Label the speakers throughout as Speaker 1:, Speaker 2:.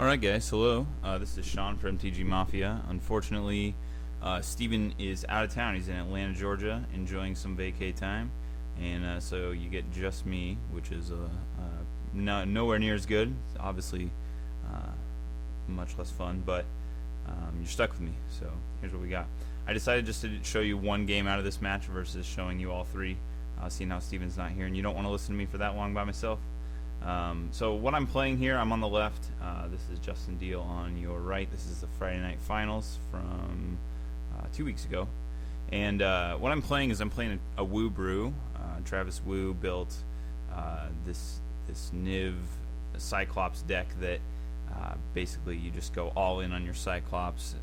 Speaker 1: Alright guys, hello. This is Sean from MTG Mafia. Unfortunately, Steven is out of town. He's in Atlanta, Georgia, enjoying some vacay time. And so you get just me, which is nowhere near as good. It's obviously much less fun, but you're stuck with me. So here's what we got. I decided just to show you one game out of this match versus showing you all three, seeing how Steven's not here. And you don't want to listen to me for that long by myself. So what I'm playing here, I'm on the left. This is Justin Deal on your right. This is the Friday Night Finals from 2 weeks ago. And what I'm playing is I'm playing a WU brew. Travis Wu built this Niv Cyclops deck that basically you just go all in on your Cyclops.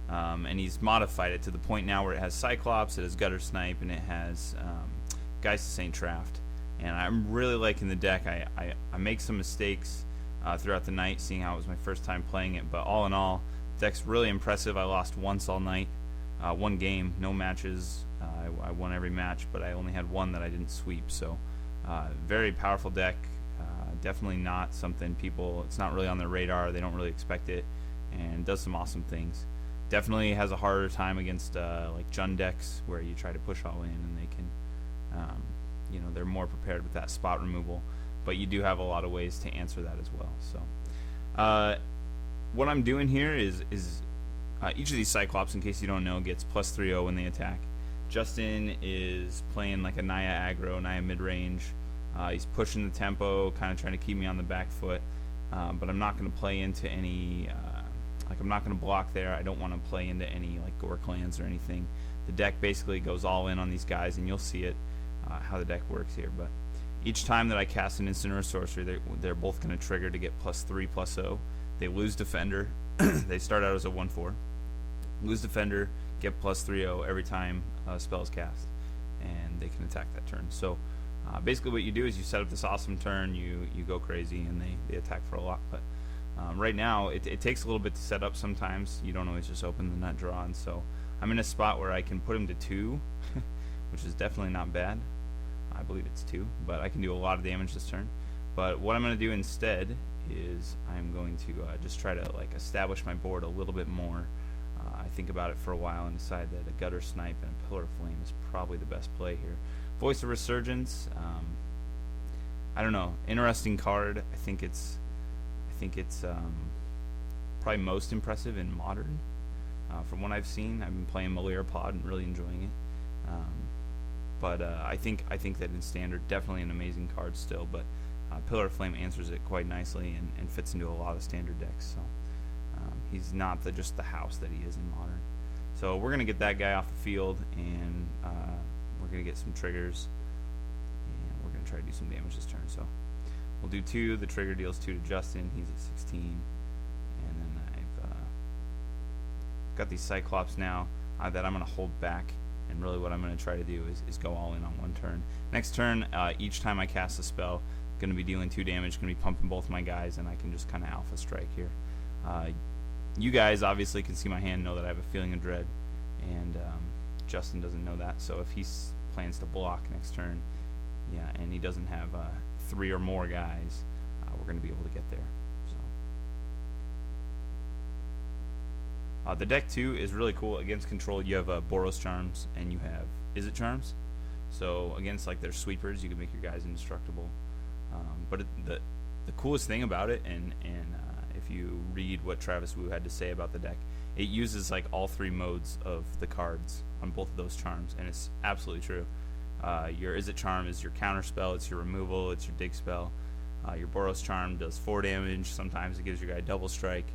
Speaker 1: And he's modified it to the point now where it has Cyclops, it has Gutter Snipe, and it has Geist of St. Traft. And I'm really liking the deck. I make some mistakes throughout the night, seeing how it was my first time playing it. But all in all, the deck's really impressive. I lost once all night, one game, no matches. I won every match, but I only had one that I didn't sweep. So very powerful deck. Definitely not something people, it's not really on their radar. They don't really expect it, and does some awesome things. Definitely has a harder time against like Jund decks, where you try to push all in and they can you know, they're more prepared with that spot removal, but you do have a lot of ways to answer that as well. So what I'm doing here is each of these Cyclops, in case you don't know, gets plus 3/0 when they attack. Justin is playing like a Naya aggro, Naya mid-range. He's pushing the tempo, kind of trying to keep me on the back foot, but I'm not going to play into any like, I'm not going to block there. I don't want to play into any like Gore clans or anything. The deck basically goes all in on these guys, and you'll see it how the deck works here. But each time that I cast an instant or a sorcery, they're both going to trigger to get +3/+0. They lose defender. They start out as a 1/4. Lose defender, get +3/0 every time a spell is cast, and they can attack that turn. So basically what you do is you set up this awesome turn, you go crazy, and they attack for a lot. But right now it takes a little bit to set up sometimes. You don't always just open the nut draw, and so I'm in a spot where I can put him to 2, which is definitely not bad. I believe it's 2, but I can do a lot of damage this turn. But what I'm going to do instead is I'm going to just try to like establish my board a little bit more. I think about it for a while and decide that a Gutter Snipe and a Pillar of Flame is probably the best play here. Voice of Resurgence, I don't know, interesting card. I think it's probably most impressive in Modern. From what I've seen, I've been playing Malira Pod and really enjoying it. But I think that in Standard, definitely an amazing card still. But Pillar of Flame answers it quite nicely and fits into a lot of Standard decks. So he's not just the house that he is in Modern. So we're gonna get that guy off the field, and we're gonna get some triggers, and we're gonna try to do some damage this turn. So we'll do 2. The trigger deals 2 to Justin. He's at 16, and then I've got these Cyclops now that I'm gonna hold back. And really what I'm going to try to do is go all in on one turn. Next turn, each time I cast a spell, I'm going to be dealing 2 damage, going to be pumping both my guys, and I can just kind of alpha strike here. You guys obviously can see my hand, know that I have a Feeling of Dread, and Justin doesn't know that, so if he plans to block next turn, yeah, and he doesn't have 3 or more guys, we're going to be able to get there. The deck too is really cool. Against control, you have Boros Charms and you have Izzet Charms. So against like their sweepers, you can make your guys indestructible. But the coolest thing about it, and if you read what Travis Wu had to say about the deck, it uses like all 3 modes of the cards on both of those charms, and it's absolutely true. Your Izzet Charm is your counter spell, it's your removal, it's your dig spell. Your Boros Charm does 4 damage. Sometimes it gives your guy double strike,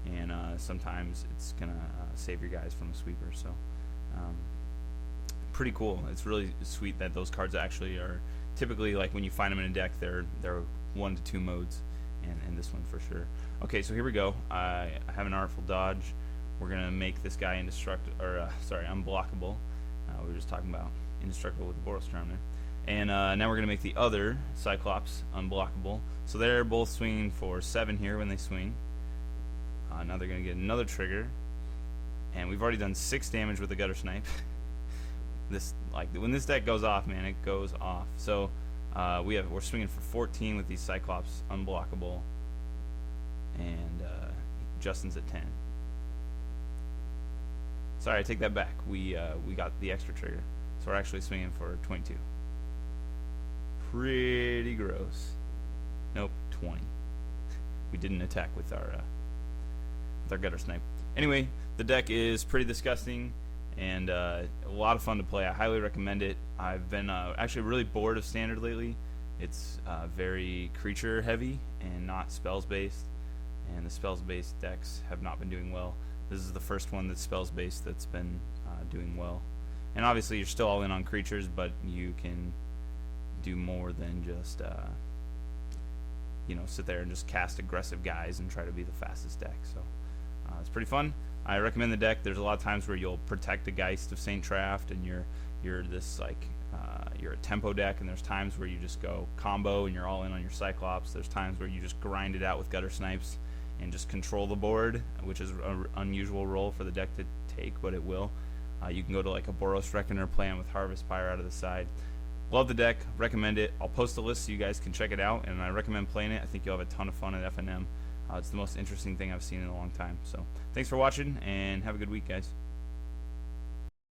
Speaker 1: and sometimes it's gonna save your guys from a sweeper. So pretty cool. It's really sweet that those cards actually are typically, like when you find them in a deck, they're 1 to 2 modes, and this one for sure. Okay, so here we go. I have an Artful Dodge. We're gonna make this guy unblockable. We were just talking about indestructible with the Boros Charm there, and now we're gonna make the other Cyclops unblockable. So they're both swinging for 7 here when they swing. Now they're going to get another trigger, and we've already done 6 damage with the Gutter Snipe. When this deck goes off, man, it goes off. So we're swinging for 14 with these Cyclops unblockable, and Justin's at 10. Sorry, I take that back. We got the extra trigger, so we're actually swinging for 22. Pretty gross. Nope, 20. We didn't attack with our gutter snipe. Anyway, the deck is pretty disgusting and a lot of fun to play. I highly recommend it. I've been actually really bored of standard lately. It's very creature heavy and not spells based, and the spells based decks have not been doing well. This is the first one that's spells based that's been doing well. And obviously you're still all in on creatures, but you can do more than just you know, sit there and just cast aggressive guys and try to be the fastest deck. So it's pretty fun. I recommend the deck. There's a lot of times where you'll protect the Geist of Saint Traft, and you're this like you're a tempo deck, and there's times where you just go combo and you're all in on your Cyclops. There's times where you just grind it out with gutter snipes and just control the board, which is an unusual role for the deck to take, but it will. You can go to like a Boros Reckoner plan with Harvest Pyre out of the side. Love the deck, recommend it. I'll post a list so you guys can check it out, and I recommend playing it. I think you'll have a ton of fun at FNM. It's the most interesting thing I've seen in a long time. So thanks for watching, and have a good week, guys.